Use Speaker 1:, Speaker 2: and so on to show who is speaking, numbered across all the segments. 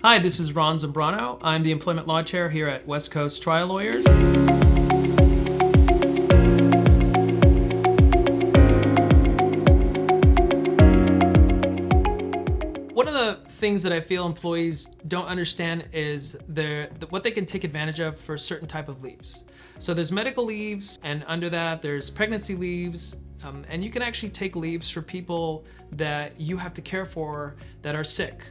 Speaker 1: Hi, this is Ron Zambrano. I'm the Employment Law Chair here at West Coast Trial Lawyers. One of the things that I feel employees don't understand is what they can take advantage of for certain type of leaves. So there's medical leaves, and under that there's pregnancy leaves, and you can actually take leaves for people that you have to care for that are sick.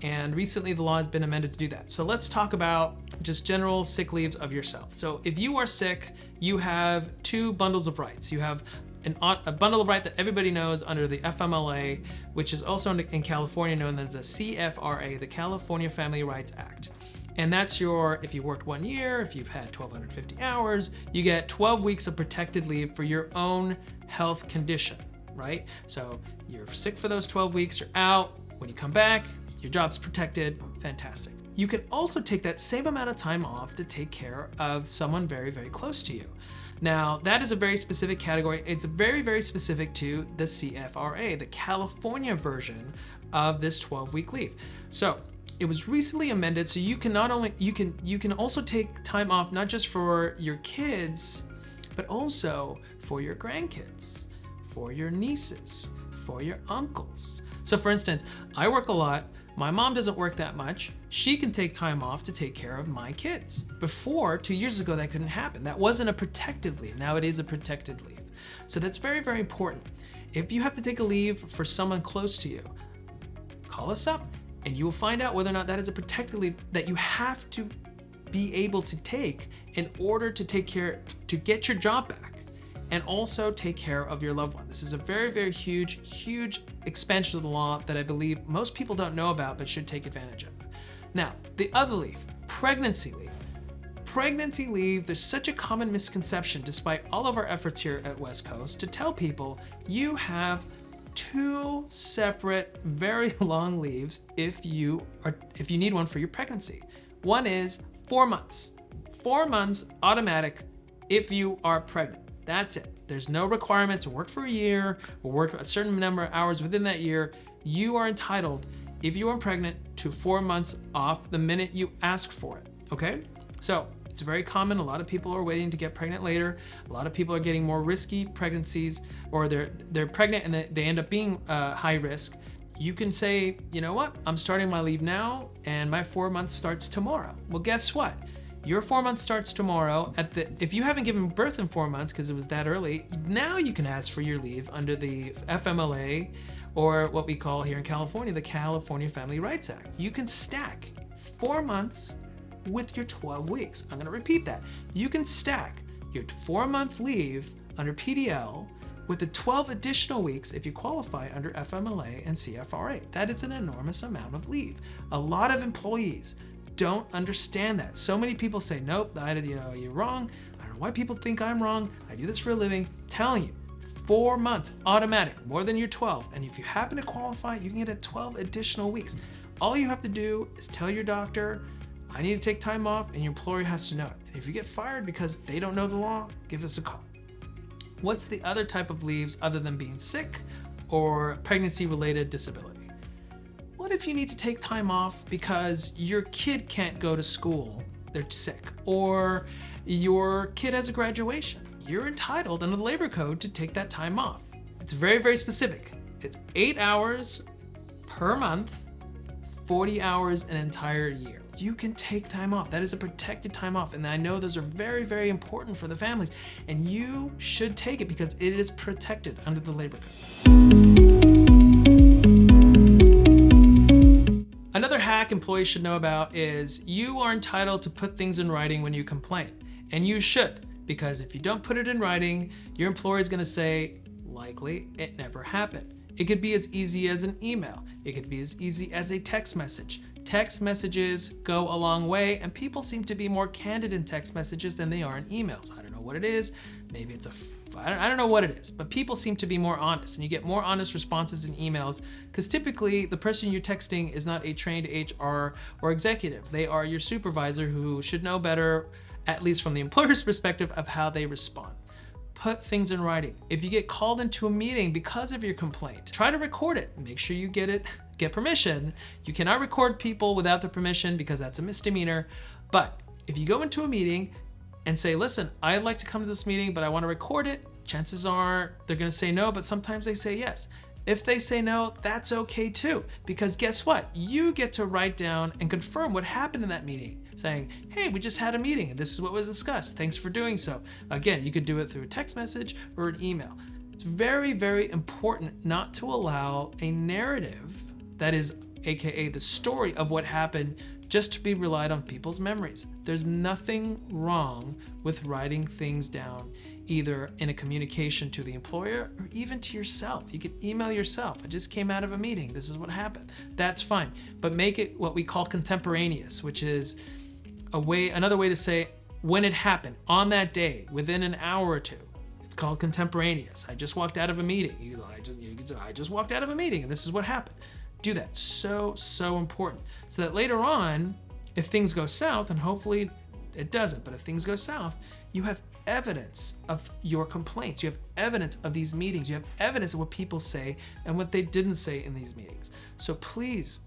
Speaker 1: And recently the law has been amended to do that. So let's talk about just general sick leaves of yourself. So if you are sick, you have two bundles of rights. You have a bundle of right that everybody knows under the FMLA, which is also in California known as the CFRA, the California Family Rights Act. And that's if you worked 1 year, if you've had 1,250 hours, you get 12 weeks of protected leave for your own health condition, right? So you're sick for those 12 weeks, you're out. When you come back, your job's protected, fantastic. You can also take that same amount of time off to take care of someone very, very close to you. Now, that is a very specific category. It's very, very specific to the CFRA, the California version of this 12-week leave. So it was recently amended, so you can also take time off not just for your kids, but also for your grandkids, for your nieces, for your uncles. So for instance, I work a lot. My mom doesn't work that much. She can take time off to take care of my kids. Before, 2 years ago, that couldn't happen. That wasn't a protected leave. Now it is a protected leave. So that's very, very important. If you have to take a leave for someone close to you, call us up and you will find out whether or not that is a protected leave that you have to be able to take in order to get your job back and also take care of your loved one. This is a very, very huge, huge expansion of the law that I believe most people don't know about but should take advantage of. Now, the other leave, pregnancy leave. Pregnancy leave, there's such a common misconception despite all of our efforts here at West Coast to tell people you have two separate, very long leaves if you need one for your pregnancy. One is 4 months. 4 months automatic if you are pregnant. That's it. There's no requirement to work for a year or work a certain number of hours within that year. You are entitled, if you are pregnant, to 4 months off the minute you ask for it, okay? So it's very common. A lot of people are waiting to get pregnant later. A lot of people are getting more risky pregnancies, or they're pregnant and they end up being high risk. You can say, you know what? I'm starting my leave now and my 4 months starts tomorrow. Well, guess what? Your 4 months starts tomorrow. If you haven't given birth in 4 months because it was that early, now you can ask for your leave under the FMLA, or what we call here in California, the California Family Rights Act. You can stack 4 months with your 12 weeks. I'm gonna repeat that. You can stack your 4-month leave under PDL with the 12 additional weeks if you qualify under FMLA and CFRA. That is an enormous amount of leave. A lot of employees don't understand that. So many people say, nope, you're wrong. I don't know why people think I'm wrong. I do this for a living. I'm telling you, 4 months, automatic, more than your 12. And if you happen to qualify, you can get 12 additional weeks. All you have to do is tell your doctor, I need to take time off, and your employer has to know it. And if you get fired because they don't know the law, give us a call. What's the other type of leaves other than being sick or pregnancy-related disability? What if you need to take time off because your kid can't go to school, they're sick, or your kid has a graduation? You're entitled under the labor code to take that time off. It's very, very specific. It's 8 hours per month, 40 hours an entire year. You can take time off. That is a protected time off. And I know those are very, very important for the families. And you should take it because it is protected under the labor code. Another hack employees should know about is you are entitled to put things in writing when you complain. And you should, because if you don't put it in writing, your employer is gonna say, likely, it never happened. It could be as easy as an email. It could be as easy as a text message. Text messages go a long way, and people seem to be more candid in text messages than they are in emails. I don't know what it is. Maybe it's I don't know what it is, but people seem to be more honest, and you get more honest responses in emails because typically the person you're texting is not a trained HR or executive. They are your supervisor who should know better, at least from the employer's perspective, of how they respond. put things in writing. If you get called into a meeting because of your complaint, try to record it. Make sure you get permission. You cannot record people without their permission because that's a misdemeanor. But if you go into a meeting and say, listen, I'd like to come to this meeting, but I want to record it, chances are they're going to say no, but sometimes they say yes. If they say no, that's okay too, because guess what? You get to write down and confirm what happened in that meeting, saying, hey, we just had a meeting and this is what was discussed. Thanks for doing so. Again, you could do it through a text message or an email. It's very, very important not to allow a narrative that is AKA the story of what happened just to be relied on people's memories. There's nothing wrong with writing things down, either in a communication to the employer or even to yourself. You can email yourself. I just came out of a meeting. This is what happened. That's fine. But make it what we call contemporaneous, which is another way to say when it happened, on that day, within an hour or two. It's called contemporaneous. I just walked out of a meeting. I just walked out of a meeting and this is what happened. Do that. So important. So that later on, if things go south, and hopefully it doesn't, but if things go south, you have evidence of your complaints. You have evidence of these meetings. You have evidence of what people say and what they didn't say in these meetings. So please,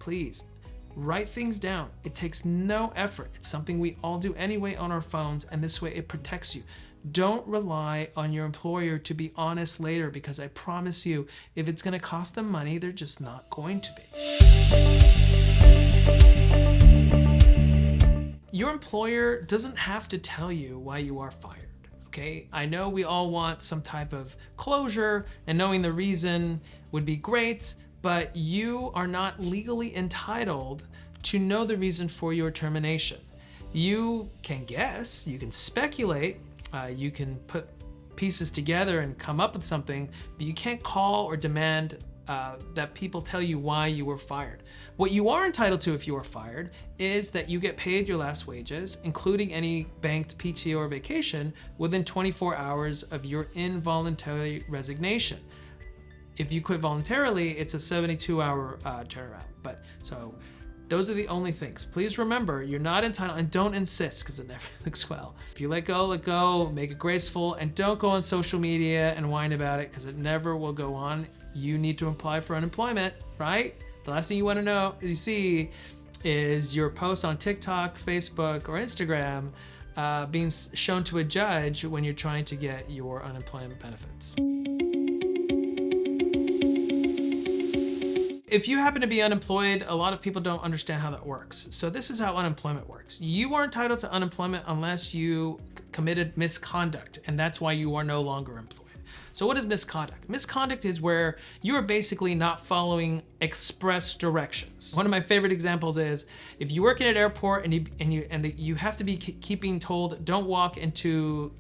Speaker 1: write things down. It takes no effort. It's something we all do anyway on our phones, and this way it protects you. Don't rely on your employer to be honest later, because I promise you, if it's going to cost them money, they're just not going to be. Your employer doesn't have to tell you why you are fired. Okay, I know we all want some type of closure, and knowing the reason would be great, but you are not legally entitled to know the reason for your termination. You can guess, you can speculate, you can put pieces together and come up with something, but you can't call or demand that people tell you why you were fired. What you are entitled to if you are fired is that you get paid your last wages, including any banked PTO or vacation, within 24 hours of your involuntary resignation. If you quit voluntarily, it's a 72-hour turnaround. But so those are the only things. Please remember, you're not entitled, and don't insist because it never looks well. If you let go, make it graceful, and don't go on social media and whine about it because it never will go on. You need to apply for unemployment, right? The last thing you want to know, you see, is your post on TikTok, Facebook, or Instagram being shown to a judge when you're trying to get your unemployment benefits. If you happen to be unemployed, a lot of people don't understand how that works. So this is how unemployment works. You are entitled to unemployment unless you committed misconduct, and that's why you are no longer employed. So what is misconduct? Misconduct is where you are basically not following express directions. One of my favorite examples is if you work in an airport and you have to be keeping told don't walk into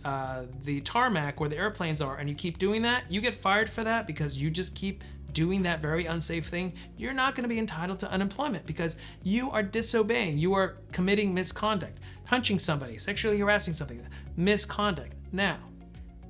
Speaker 1: the tarmac where the airplanes are, and you keep doing that, you get fired for that because you just keep doing that very unsafe thing. You're not going to be entitled to unemployment because you are disobeying. You are committing misconduct, punching somebody, sexually harassing somebody, misconduct. Now,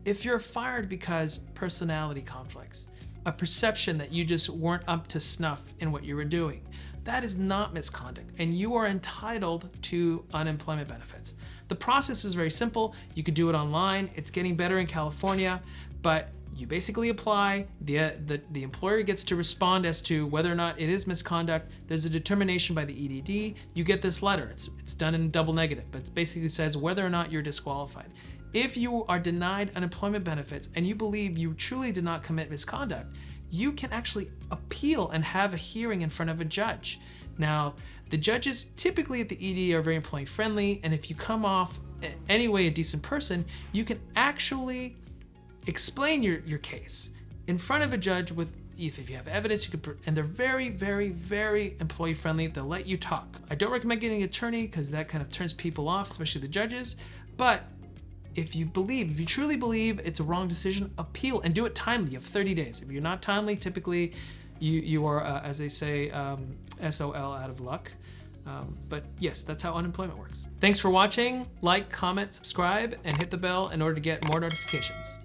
Speaker 1: if you're fired because personality conflicts, a perception that you just weren't up to snuff in what you were doing, that is not misconduct, and you are entitled to unemployment benefits. The process is very simple. You could do it online. It's getting better in California, but you basically apply, the employer gets to respond as to whether or not it is misconduct. There's a determination by the EDD. You get this letter. It's done in double negative, but it basically says whether or not you're disqualified. If you are denied unemployment benefits and you believe you truly did not commit misconduct, you can actually appeal and have a hearing in front of a judge. Now, the judges typically at the ED are very employee friendly, and if you come off anyway a decent person, you can actually explain your case in front of a judge with, if you have evidence, you can, and they're very, very, very employee friendly. They'll let you talk. I don't recommend getting an attorney because that kind of turns people off, especially the judges. But if you truly believe it's a wrong decision, appeal and do it timely. You have 30 days. If you're not timely, typically you are, as they say, SOL, out of luck. But yes, that's how unemployment works. Thanks for watching. Like, comment, subscribe, and hit the bell in order to get more notifications.